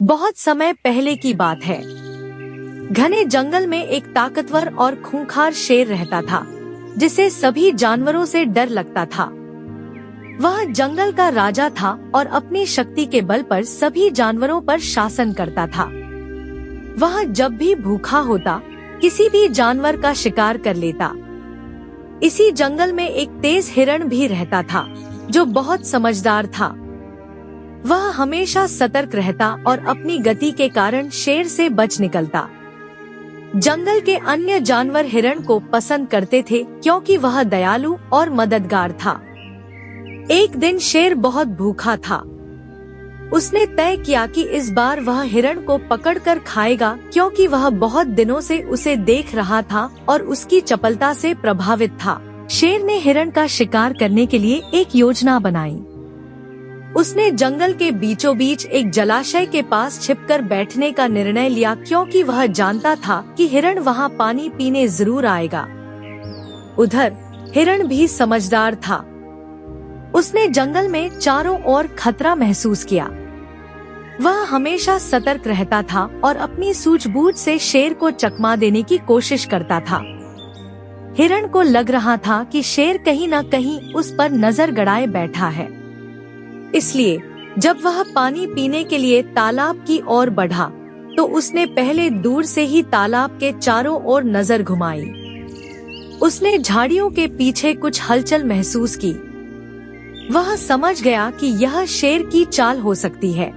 बहुत समय पहले की बात है। घने जंगल में एक ताकतवर और खूंखार शेर रहता था, जिसे सभी जानवरों से डर लगता था। वह जंगल का राजा था और अपनी शक्ति के बल पर सभी जानवरों पर शासन करता था। वह जब भी भूखा होता, किसी भी जानवर का शिकार कर लेता। इसी जंगल में एक तेज हिरण भी रहता था, जो बहुत समझदार था। वह हमेशा सतर्क रहता और अपनी गति के कारण शेर से बच निकलता। जंगल के अन्य जानवर हिरण को पसंद करते थे, क्योंकि वह दयालु और मददगार था। एक दिन शेर बहुत भूखा था। उसने तय किया कि इस बार वह हिरण को पकड़कर खाएगा, क्योंकि वह बहुत दिनों से उसे देख रहा था और उसकी चपलता से प्रभावित था। शेर ने हिरण का शिकार करने के लिए एक योजना बनाई। उसने जंगल के बीचों बीच एक जलाशय के पास छिपकर बैठने का निर्णय लिया, क्योंकि वह जानता था कि हिरण वहां पानी पीने जरूर आएगा। उधर हिरण भी समझदार था। उसने जंगल में चारों ओर खतरा महसूस किया। वह हमेशा सतर्क रहता था और अपनी सूझबूझ से शेर को चकमा देने की कोशिश करता था। हिरण को लग रहा था कि शेर कहीं न कहीं उस पर नजर गड़ाए बैठा है। इसलिए जब वह पानी पीने के लिए तालाब की ओर बढ़ा, तो उसने पहले दूर से ही तालाब के चारों ओर नजर घुमाई। उसने झाड़ियों के पीछे कुछ हलचल महसूस की। वह समझ गया कि यह शेर की चाल हो सकती है।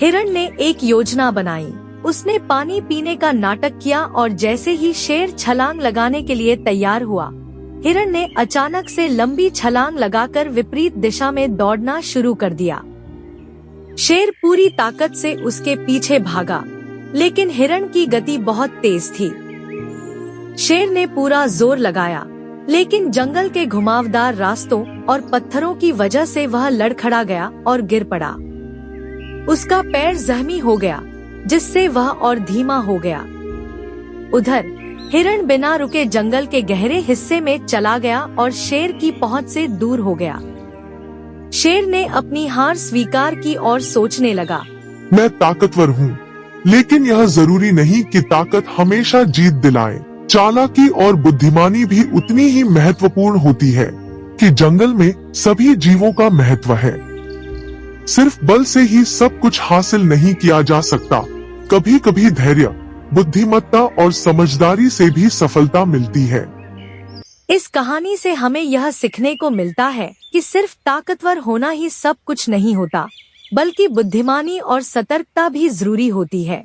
हिरण ने एक योजना बनाई। उसने पानी पीने का नाटक किया और जैसे ही शेर छलांग लगाने के लिए तैयार हुआ, हिरण ने अचानक से लंबी छलांग लगाकर विपरीत दिशा में दौड़ना शुरू कर दिया। शेर पूरी ताकत से उसके पीछे भागा, लेकिन हिरण की गति बहुत तेज थी। शेर ने पूरा जोर लगाया, लेकिन जंगल के घुमावदार रास्तों और पत्थरों की वजह से वह लड़खड़ा गया और गिर पड़ा। उसका पैर जख्मी हो गया, जिससे वह और धीमा हो गया। उधर हिरण बिना रुके जंगल के गहरे हिस्से में चला गया और शेर की पहुंच से दूर हो गया। शेर ने अपनी हार स्वीकार की और सोचने लगा, मैं ताकतवर हूँ, लेकिन यह जरूरी नहीं कि ताकत हमेशा जीत दिलाए। चालाकी और बुद्धिमानी भी उतनी ही महत्वपूर्ण होती है कि जंगल में सभी जीवों का महत्व है। सिर्फ बल से ही सब कुछ हासिल नहीं किया जा सकता। कभी कभी धैर्य, बुद्धिमत्ता और समझदारी से भी सफलता मिलती है। इस कहानी से हमें यह सीखने को मिलता है कि सिर्फ ताकतवर होना ही सब कुछ नहीं होता, बल्कि बुद्धिमानी और सतर्कता भी जरूरी होती है।